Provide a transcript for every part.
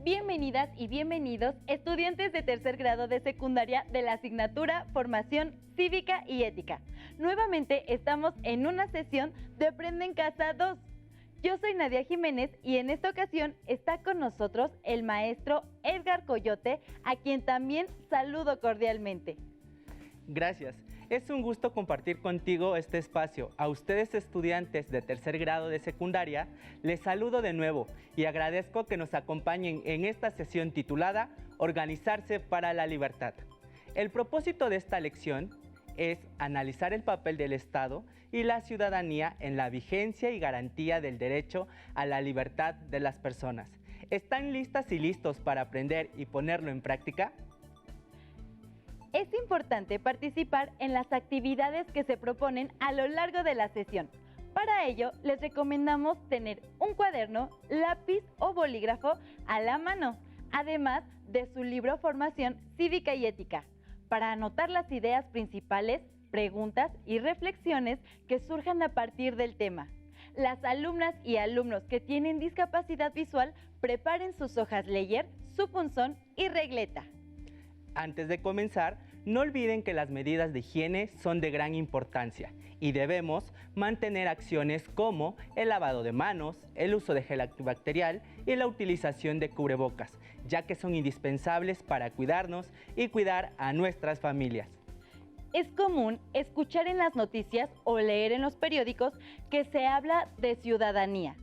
Bienvenidas y bienvenidos, estudiantes de tercer grado de secundaria de la asignatura Formación Cívica y Ética. Nuevamente estamos en una sesión de Aprende en Casa 2. Yo soy Nadia Jiménez y en esta ocasión está con nosotros el maestro Edgar Coyote, a quien también saludo cordialmente. Gracias. Es un gusto compartir contigo este espacio. A ustedes, estudiantes de tercer grado de secundaria, les saludo de nuevo y agradezco que nos acompañen en esta sesión titulada Organizarse para la Libertad. El propósito de esta lección es analizar el papel del Estado y la ciudadanía en la vigencia y garantía del derecho a la libertad de las personas. ¿Están listas y listos para aprender y ponerlo en práctica? Es importante participar en las actividades que se proponen a lo largo de la sesión. Para ello, les recomendamos tener un cuaderno, lápiz o bolígrafo a la mano, además de su libro Formación Cívica y Ética, para anotar las ideas principales, preguntas y reflexiones que surjan a partir del tema. Las alumnas y alumnos que tienen discapacidad visual preparen sus hojas Leyer, su punzón y regleta. Antes de comenzar, no olviden que las medidas de higiene son de gran importancia y debemos mantener acciones como el lavado de manos, el uso de gel antibacterial y la utilización de cubrebocas, ya que son indispensables para cuidarnos y cuidar a nuestras familias. Es común escuchar en las noticias o leer en los periódicos que se habla de ciudadanía.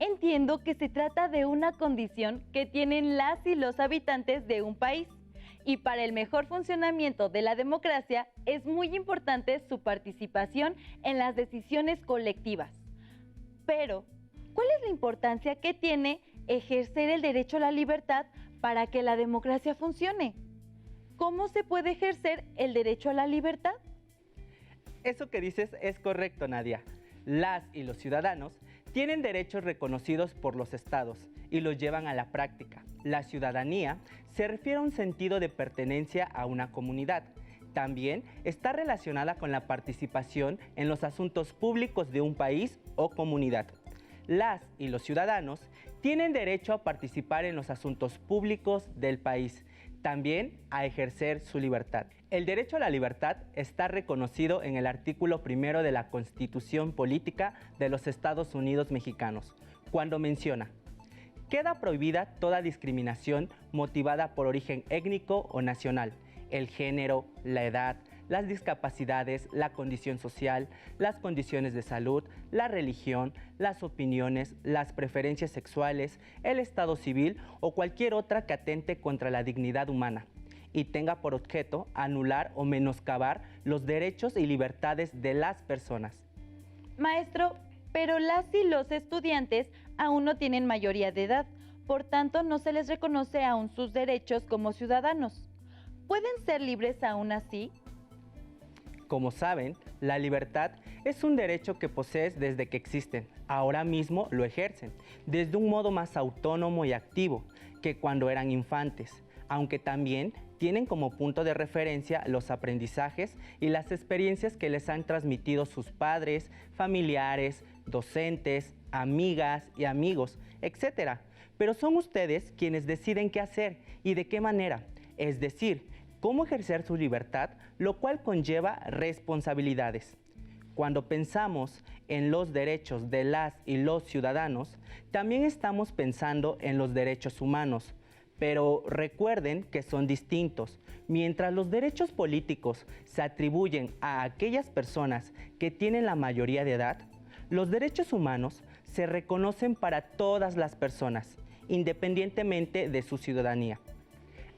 Entiendo que se trata de una condición que tienen las y los habitantes de un país. Y para el mejor funcionamiento de la democracia es muy importante su participación en las decisiones colectivas. Pero, ¿cuál es la importancia que tiene ejercer el derecho a la libertad para que la democracia funcione? ¿Cómo se puede ejercer el derecho a la libertad? Eso que dices es correcto, Nadia. Las y los ciudadanos tienen derechos reconocidos por los estados y los llevan a la práctica. La ciudadanía se refiere a un sentido de pertenencia a una comunidad. También está relacionada con la participación en los asuntos públicos de un país o comunidad. Las y los ciudadanos tienen derecho a participar en los asuntos públicos del país, también a ejercer su libertad. El derecho a la libertad está reconocido en el artículo 1 de la Constitución Política de los Estados Unidos Mexicanos, cuando menciona: queda prohibida toda discriminación motivada por origen étnico o nacional, el género, la edad, las discapacidades, la condición social, las condiciones de salud, la religión, las opiniones, las preferencias sexuales, el estado civil o cualquier otra que atente contra la dignidad humana y tenga por objeto anular o menoscabar los derechos y libertades de las personas. Maestro, pero las y los estudiantes aún no tienen mayoría de edad, por tanto no se les reconoce aún sus derechos como ciudadanos. ¿Pueden ser libres aún así? Como saben, la libertad es un derecho que posees desde que existen. Ahora mismo lo ejercen, desde un modo más autónomo y activo que cuando eran infantes, aunque también tienen como punto de referencia los aprendizajes y las experiencias que les han transmitido sus padres, familiares, docentes, amigas y amigos, etc. Pero son ustedes quienes deciden qué hacer y de qué manera, es decir, cómo ejercer su libertad, lo cual conlleva responsabilidades. Cuando pensamos en los derechos de las y los ciudadanos, también estamos pensando en los derechos humanos, pero recuerden que son distintos. Mientras los derechos políticos se atribuyen a aquellas personas que tienen la mayoría de edad, los derechos humanos se reconocen para todas las personas, independientemente de su ciudadanía.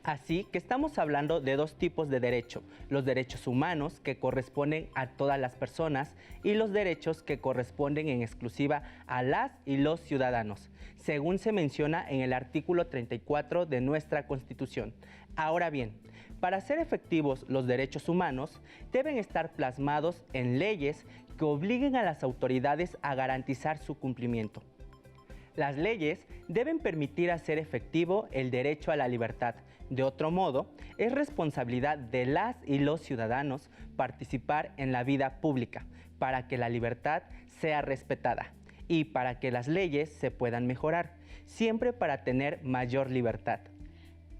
Así que estamos hablando de dos tipos de derecho: los derechos humanos, que corresponden a todas las personas, y los derechos que corresponden en exclusiva a las y los ciudadanos, según se menciona en el artículo 34 de nuestra Constitución. Ahora bien, para ser efectivos los derechos humanos, deben estar plasmados en leyes que obliguen a las autoridades a garantizar su cumplimiento. Las leyes deben permitir hacer efectivo el derecho a la libertad. De otro modo, es responsabilidad de las y los ciudadanos participar en la vida pública para que la libertad sea respetada. y para que las leyes se puedan mejorar, siempre para tener mayor libertad.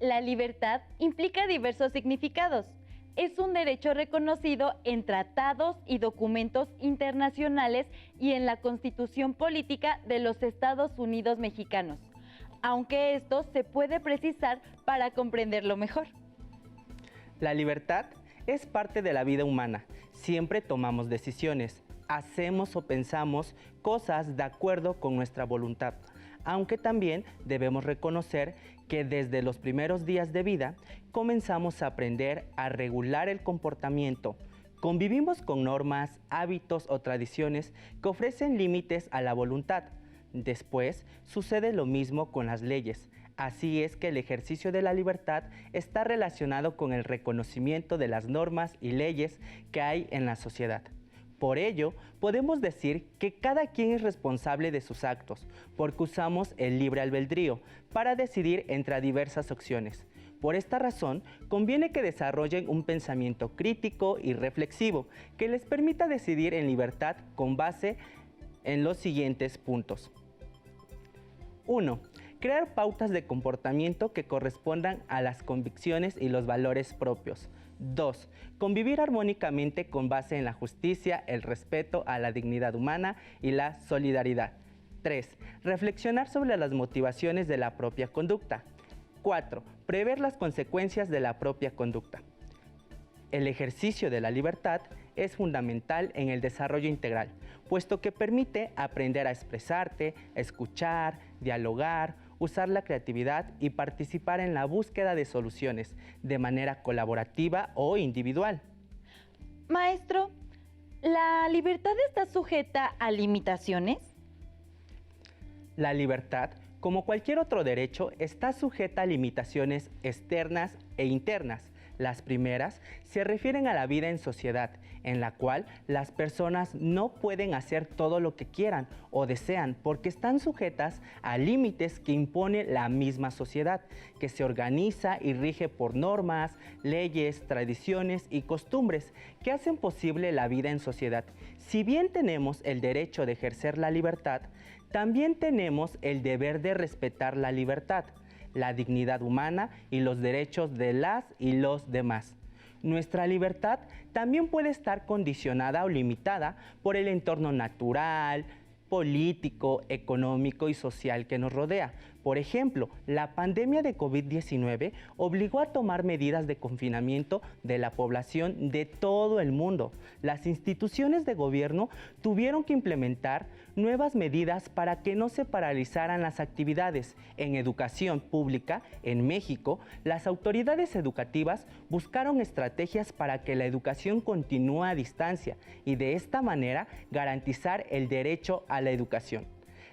La libertad implica diversos significados. Es un derecho reconocido en tratados y documentos internacionales y en la Constitución Política de los Estados Unidos Mexicanos, aunque esto se puede precisar para comprenderlo mejor. La libertad es parte de la vida humana. Siempre tomamos decisiones, hacemos o pensamos cosas de acuerdo con nuestra voluntad, aunque también debemos reconocer que desde los primeros días de vida comenzamos a aprender a regular el comportamiento. Convivimos con normas, hábitos o tradiciones que ofrecen límites a la voluntad. Después sucede lo mismo con las leyes. Así es que el ejercicio de la libertad está relacionado con el reconocimiento de las normas y leyes que hay en la sociedad. Por ello, podemos decir que cada quien es responsable de sus actos, porque usamos el libre albedrío para decidir entre diversas opciones. Por esta razón, conviene que desarrollen un pensamiento crítico y reflexivo que les permita decidir en libertad con base en los siguientes puntos. 1. Crear pautas de comportamiento que correspondan a las convicciones y los valores propios. 2. Convivir armónicamente con base en la justicia, el respeto a la dignidad humana y la solidaridad. 3. Reflexionar sobre las motivaciones de la propia conducta. 4. Prever las consecuencias de la propia conducta. El ejercicio de la libertad es fundamental en el desarrollo integral, puesto que permite aprender a expresarte, escuchar, dialogar, usar la creatividad y participar en la búsqueda de soluciones de manera colaborativa o individual. Maestro, ¿la libertad está sujeta a limitaciones? La libertad, como cualquier otro derecho, está sujeta a limitaciones externas e internas. Las primeras se refieren a la vida en sociedad, en la cual las personas no pueden hacer todo lo que quieran o desean porque están sujetas a límites que impone la misma sociedad, que se organiza y rige por normas, leyes, tradiciones y costumbres que hacen posible la vida en sociedad. Si bien tenemos el derecho de ejercer la libertad, también tenemos el deber de respetar la libertad, la dignidad humana y los derechos de las y los demás. Nuestra libertad también puede estar condicionada o limitada por el entorno natural, político, económico y social que nos rodea. Por ejemplo, la pandemia de COVID-19 obligó a tomar medidas de confinamiento de la población de todo el mundo. Las instituciones de gobierno tuvieron que implementar nuevas medidas para que no se paralizaran las actividades. En educación pública, en México, las autoridades educativas buscaron estrategias para que la educación continúe a distancia y de esta manera garantizar el derecho a la educación.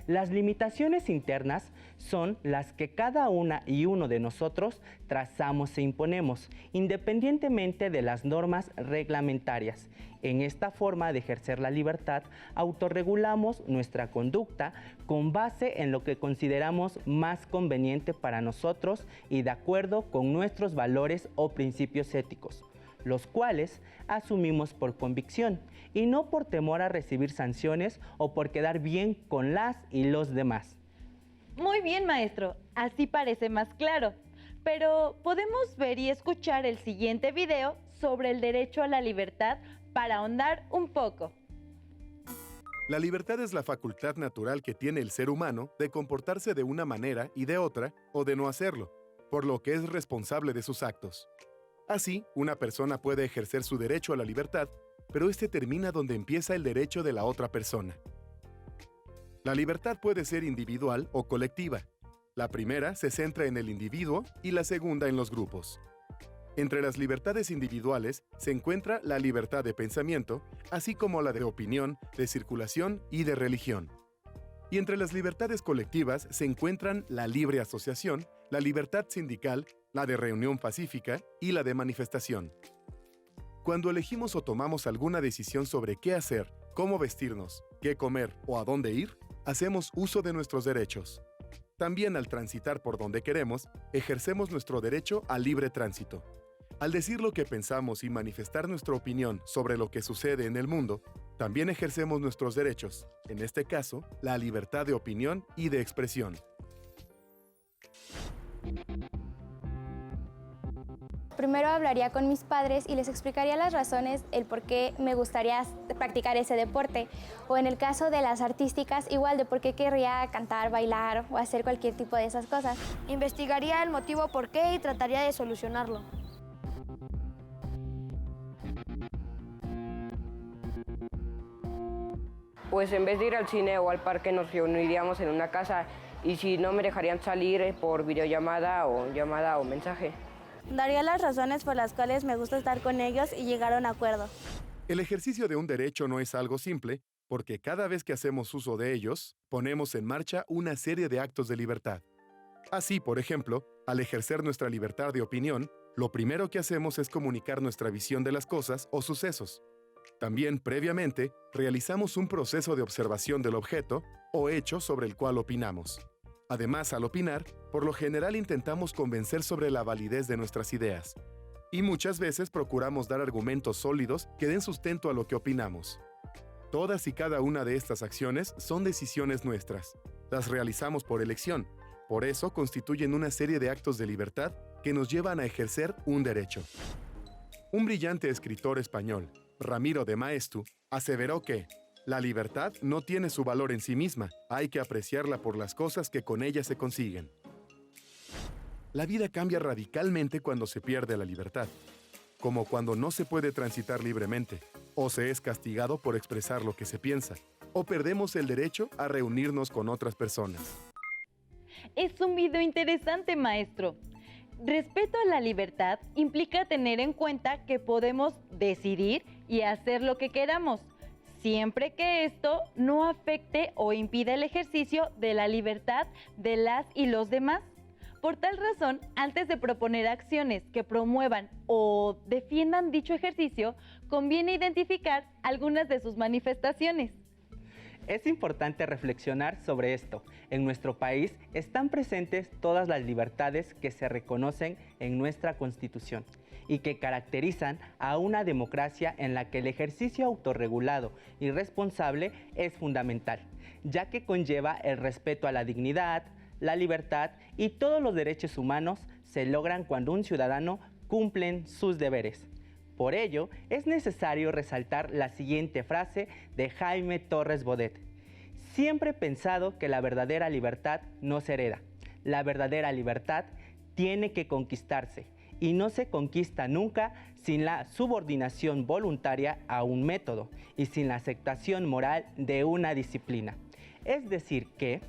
Las limitaciones internas son las que cada una y uno de nosotros trazamos e imponemos, independientemente de las normas reglamentarias. En esta forma de ejercer la libertad, autorregulamos nuestra conducta con base en lo que consideramos más conveniente para nosotros y de acuerdo con nuestros valores o principios éticos, los cuales asumimos por convicción y no por temor a recibir sanciones o por quedar bien con las y los demás. Muy bien, maestro, así parece más claro. Pero podemos ver y escuchar el siguiente video sobre el derecho a la libertad para ahondar un poco. La libertad es la facultad natural que tiene el ser humano de comportarse de una manera y de otra, o de no hacerlo, por lo que es responsable de sus actos. Así, una persona puede ejercer su derecho a la libertad, pero este termina donde empieza el derecho de la otra persona. La libertad puede ser individual o colectiva. La primera se centra en el individuo y la segunda en los grupos. Entre las libertades individuales se encuentra la libertad de pensamiento, así como la de opinión, de circulación y de religión. Y entre las libertades colectivas se encuentran la libre asociación, la libertad sindical, la de reunión pacífica y la de manifestación. Cuando elegimos o tomamos alguna decisión sobre qué hacer, cómo vestirnos, qué comer o a dónde ir, hacemos uso de nuestros derechos. También al transitar por donde queremos, ejercemos nuestro derecho al libre tránsito. Al decir lo que pensamos y manifestar nuestra opinión sobre lo que sucede en el mundo, También ejercemos nuestros derechos, en este caso, la libertad de opinión y de expresión. Primero hablaría con mis padres y les explicaría las razones, el por qué me gustaría practicar ese deporte. O en el caso de las artísticas, igual de por qué querría cantar, bailar o hacer cualquier tipo de esas cosas. Investigaría el motivo por qué y trataría de solucionarlo. Pues en vez de ir al cine o al parque nos reuniríamos en una casa y si no me dejarían salir por videollamada o mensaje. Daría las razones por las cuales me gusta estar con ellos y llegar a un acuerdo. El ejercicio de un derecho no es algo simple, porque cada vez que hacemos uso de ellos, ponemos en marcha una serie de actos de libertad. Así, por ejemplo, al ejercer nuestra libertad de opinión, lo primero que hacemos es comunicar nuestra visión de las cosas o sucesos. También, previamente, realizamos un proceso de observación del objeto o hecho sobre el cual opinamos. Además, al opinar, por lo general intentamos convencer sobre la validez de nuestras ideas. Y muchas veces procuramos dar argumentos sólidos que den sustento a lo que opinamos. Todas y cada una de estas acciones son decisiones nuestras. Las realizamos por elección. Por eso constituyen una serie de actos de libertad que nos llevan a ejercer un derecho. Un brillante escritor español, Ramiro de Maeztu, aseveró que la libertad no tiene su valor en sí misma, hay que apreciarla por las cosas que con ella se consiguen. La vida cambia radicalmente cuando se pierde la libertad, como cuando no se puede transitar libremente, o se es castigado por expresar lo que se piensa, o perdemos el derecho a reunirnos con otras personas. Es un video interesante, maestro. Respeto a la libertad implica tener en cuenta que podemos decidir y hacer lo que queramos, siempre que esto no afecte o impida el ejercicio de la libertad de las y los demás. Por tal razón, antes de proponer acciones que promuevan o defiendan dicho ejercicio, conviene identificar algunas de sus manifestaciones. Es importante reflexionar sobre esto. En nuestro país están presentes todas las libertades que se reconocen en nuestra Constitución y que caracterizan a una democracia en la que el ejercicio autorregulado y responsable es fundamental, ya que conlleva el respeto a la dignidad, la libertad y todos los derechos humanos se logran cuando un ciudadano cumple sus deberes. Por ello, es necesario resaltar la siguiente frase de Jaime Torres Bodet. Siempre he pensado que la verdadera libertad no se hereda. La verdadera libertad tiene que conquistarse y no se conquista nunca sin la subordinación voluntaria a un método y sin la aceptación moral de una disciplina. Es decir que,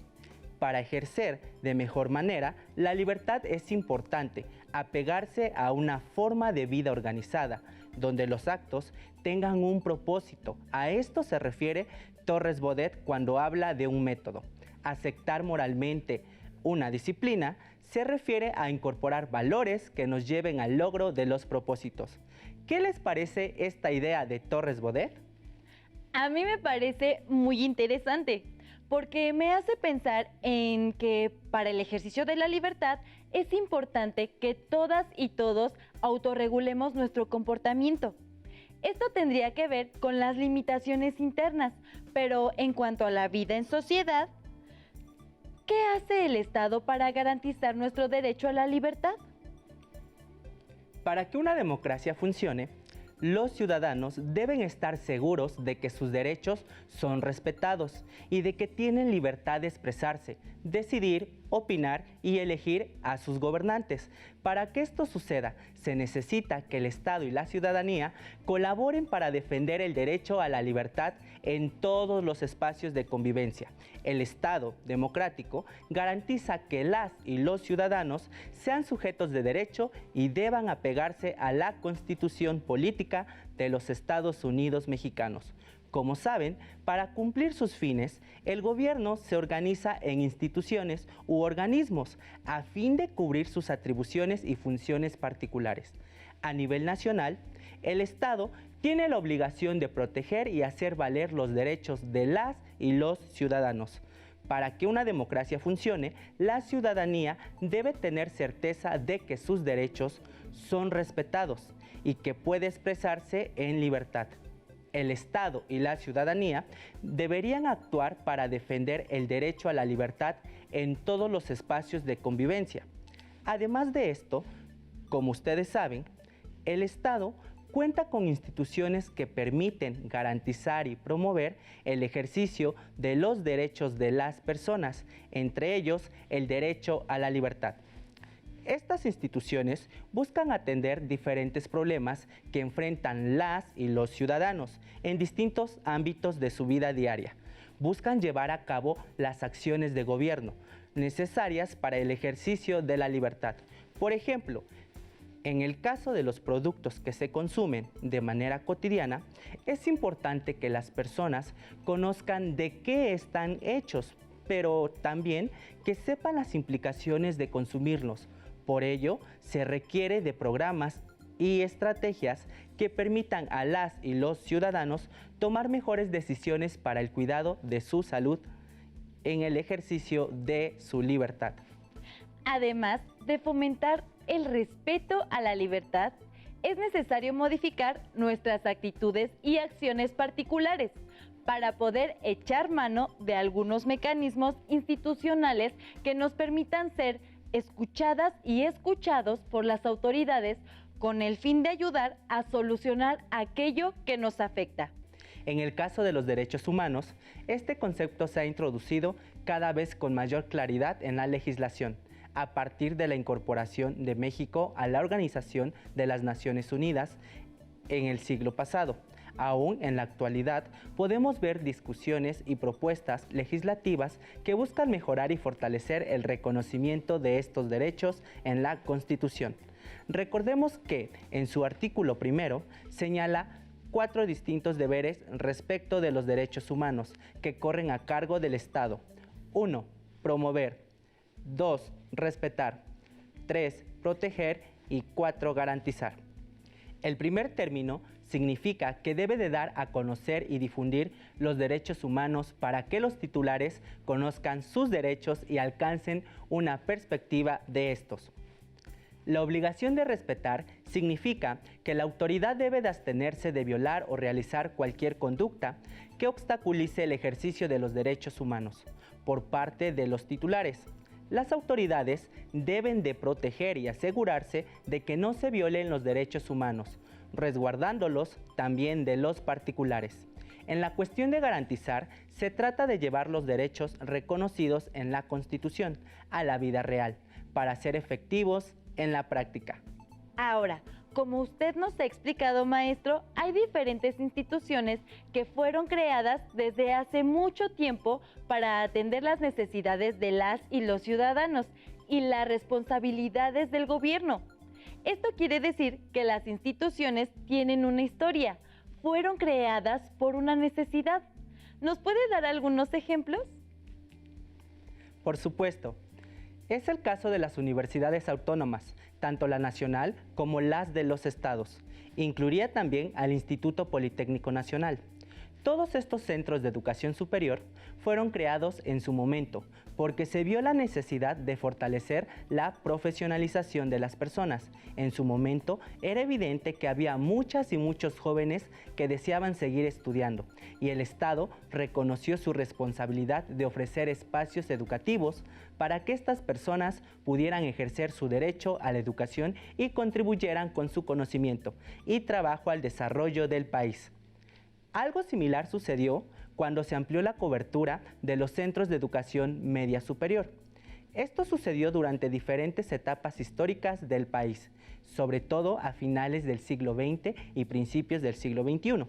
para ejercer de mejor manera, la libertad es importante apegarse a una forma de vida organizada, donde los actos tengan un propósito. A esto se refiere Torres Bodet cuando habla de un método. Aceptar moralmente una disciplina se refiere a incorporar valores que nos lleven al logro de los propósitos. ¿Qué les parece esta idea de Torres Bodet? A mí me parece muy interesante, porque me hace pensar en que para el ejercicio de la libertad es importante que todas y todos autorregulemos nuestro comportamiento. Esto tendría que ver con las limitaciones internas, pero en cuanto a la vida en sociedad, ¿qué hace el Estado para garantizar nuestro derecho a la libertad? Para que una democracia funcione, los ciudadanos deben estar seguros de que sus derechos son respetados y de que tienen libertad de expresarse, decidir, opinar y elegir a sus gobernantes. Para que esto suceda, se necesita que el Estado y la ciudadanía colaboren para defender el derecho a la libertad en todos los espacios de convivencia. El Estado democrático garantiza que las y los ciudadanos sean sujetos de derecho y deban apegarse a la Constitución política de los Estados Unidos mexicanos. Como saben, para cumplir sus fines, el gobierno se organiza en instituciones u organismos a fin de cubrir sus atribuciones y funciones particulares. A nivel nacional, el Estado tiene la obligación de proteger y hacer valer los derechos de las y los ciudadanos. Para que una democracia funcione, la ciudadanía debe tener certeza de que sus derechos son respetados y que puede expresarse en libertad. El Estado y la ciudadanía deberían actuar para defender el derecho a la libertad en todos los espacios de convivencia. Además de esto, como ustedes saben, el Estado cuenta con instituciones que permiten garantizar y promover el ejercicio de los derechos de las personas, entre ellos el derecho a la libertad. Estas instituciones buscan atender diferentes problemas que enfrentan las y los ciudadanos en distintos ámbitos de su vida diaria. Buscan llevar a cabo las acciones de gobierno necesarias para el ejercicio de la libertad. Por ejemplo, en el caso de los productos que se consumen de manera cotidiana, es importante que las personas conozcan de qué están hechos, pero también que sepan las implicaciones de consumirlos. Por ello, se requiere de programas y estrategias que permitan a las y los ciudadanos tomar mejores decisiones para el cuidado de su salud en el ejercicio de su libertad. Además de fomentar el respeto a la libertad, es necesario modificar nuestras actitudes y acciones particulares para poder echar mano de algunos mecanismos institucionales que nos permitan ser escuchadas y escuchados por las autoridades con el fin de ayudar a solucionar aquello que nos afecta. En el caso de los derechos humanos, este concepto se ha introducido cada vez con mayor claridad en la legislación, a partir de la incorporación de México a la Organización de las Naciones Unidas en el siglo pasado. Aún en la actualidad podemos ver discusiones y propuestas legislativas que buscan mejorar y fortalecer el reconocimiento de estos derechos en la Constitución. Recordemos que en su artículo primero señala 4 distintos deberes respecto de los derechos humanos que corren a cargo del Estado. 1. Promover. 2. Respetar. 3. Proteger. Y 4. Garantizar. El primer término significa que debe de dar a conocer y difundir los derechos humanos para que los titulares conozcan sus derechos y alcancen una perspectiva de estos. La obligación de respetar significa que la autoridad debe de abstenerse de violar o realizar cualquier conducta que obstaculice el ejercicio de los derechos humanos por parte de los titulares. Las autoridades deben de proteger y asegurarse de que no se violen los derechos humanos, resguardándolos también de los particulares. En la cuestión de garantizar, se trata de llevar los derechos reconocidos en la Constitución a la vida real, para ser efectivos en la práctica. Ahora, como usted nos ha explicado, maestro, hay diferentes instituciones que fueron creadas desde hace mucho tiempo para atender las necesidades de las y los ciudadanos y las responsabilidades del gobierno. Esto quiere decir que las instituciones tienen una historia, fueron creadas por una necesidad. ¿Nos puede dar algunos ejemplos? Por supuesto. Es el caso de las universidades autónomas, tanto la nacional como las de los estados. Incluiría también al Instituto Politécnico Nacional. Todos estos centros de educación superior fueron creados en su momento porque se vio la necesidad de fortalecer la profesionalización de las personas. En su momento era evidente que había muchas y muchos jóvenes que deseaban seguir estudiando y el Estado reconoció su responsabilidad de ofrecer espacios educativos para que estas personas pudieran ejercer su derecho a la educación y contribuyeran con su conocimiento y trabajo al desarrollo del país. Algo similar sucedió cuando se amplió la cobertura de los centros de educación media superior. Esto sucedió durante diferentes etapas históricas del país, sobre todo a finales del siglo XX y principios del siglo XXI.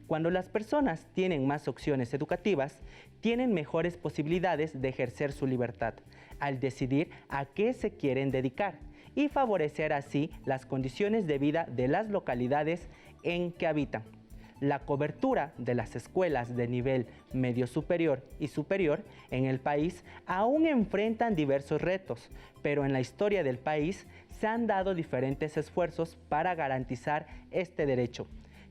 Cuando las personas tienen más opciones educativas, tienen mejores posibilidades de ejercer su libertad, al decidir a qué se quieren dedicar y favorecer así las condiciones de vida de las localidades en que habitan. La cobertura de las escuelas de nivel medio superior y superior en el país aún enfrentan diversos retos, pero en la historia del país se han dado diferentes esfuerzos para garantizar este derecho.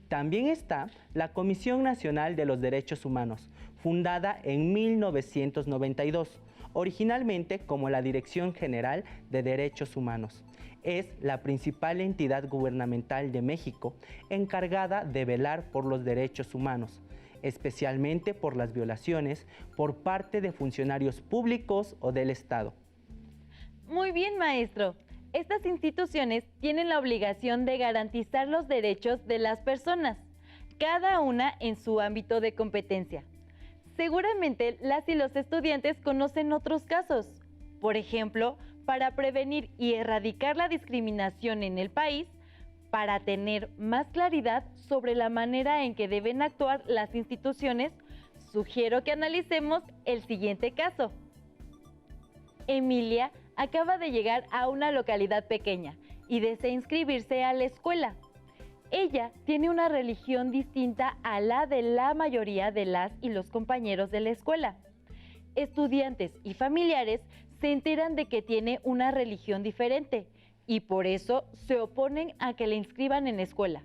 También está la Comisión Nacional de los Derechos Humanos, fundada en 1992, originalmente como la Dirección General de Derechos Humanos. Es la principal entidad gubernamental de México encargada de velar por los derechos humanos, especialmente por las violaciones por parte de funcionarios públicos o del Estado. Muy bien, maestro. Estas instituciones tienen la obligación de garantizar los derechos de las personas, cada una en su ámbito de competencia. Seguramente las y los estudiantes conocen otros casos. Por ejemplo, para prevenir y erradicar la discriminación en el país, para tener más claridad sobre la manera en que deben actuar las instituciones, sugiero que analicemos el siguiente caso. Emilia acaba de llegar a una localidad pequeña y desea inscribirse a la escuela. Ella tiene una religión distinta a la de la mayoría de las y los compañeros de la escuela. Estudiantes y familiares se enteran de que tiene una religión diferente y por eso se oponen a que la inscriban en la escuela.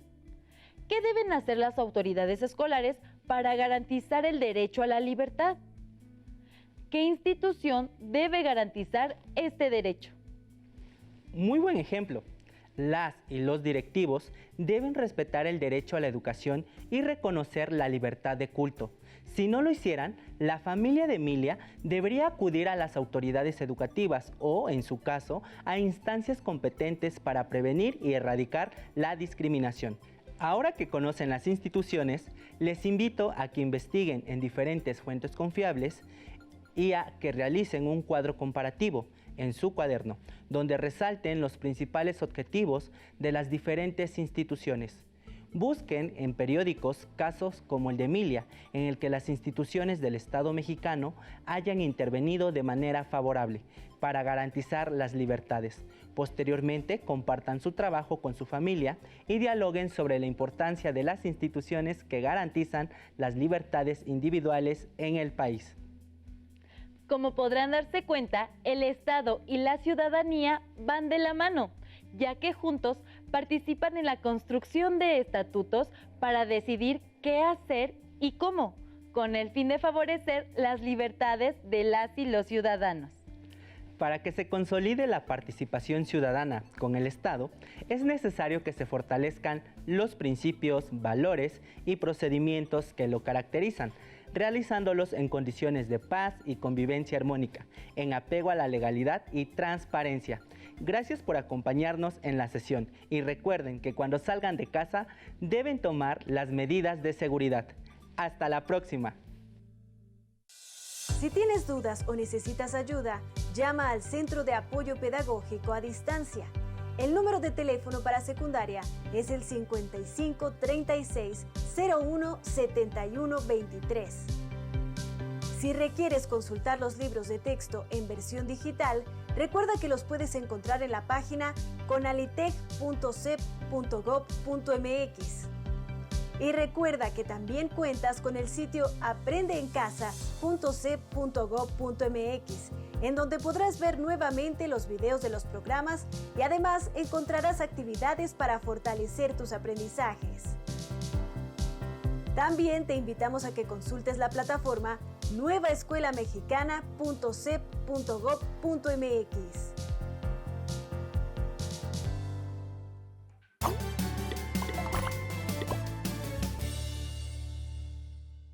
¿Qué deben hacer las autoridades escolares para garantizar el derecho a la libertad? ¿Qué institución debe garantizar este derecho? Muy buen ejemplo. Las y los directivos deben respetar el derecho a la educación y reconocer la libertad de culto. Si no lo hicieran, la familia de Emilia debería acudir a las autoridades educativas o, en su caso, a instancias competentes para prevenir y erradicar la discriminación. Ahora que conocen las instituciones, les invito a que investiguen en diferentes fuentes confiables y a que realicen un cuadro comparativo en su cuaderno, donde resalten los principales objetivos de las diferentes instituciones. Busquen en periódicos casos como el de Emilia, en el que las instituciones del Estado mexicano hayan intervenido de manera favorable para garantizar las libertades. Posteriormente, compartan su trabajo con su familia y dialoguen sobre la importancia de las instituciones que garantizan las libertades individuales en el país. Como podrán darse cuenta, el Estado y la ciudadanía van de la mano, ya que juntos participan en la construcción de estatutos para decidir qué hacer y cómo, con el fin de favorecer las libertades de las y los ciudadanos. Para que se consolide la participación ciudadana con el Estado, es necesario que se fortalezcan los principios, valores y procedimientos que lo caracterizan, realizándolos en condiciones de paz y convivencia armónica, en apego a la legalidad y transparencia. Gracias por acompañarnos en la sesión y recuerden que cuando salgan de casa deben tomar las medidas de seguridad. Hasta la próxima. Si tienes dudas o necesitas ayuda, llama al Centro de Apoyo Pedagógico a Distancia. El número de teléfono para secundaria es el 55 36 01 71 23. Si requieres consultar los libros de texto en versión digital, recuerda que los puedes encontrar en la página conalitec.cep.gov.mx. Y recuerda que también cuentas con el sitio aprendeencasa.cep.gov.mx, en donde podrás ver nuevamente los videos de los programas y además encontrarás actividades para fortalecer tus aprendizajes. También te invitamos a que consultes la plataforma nuevaescuelamexicana.cep.gov.mx.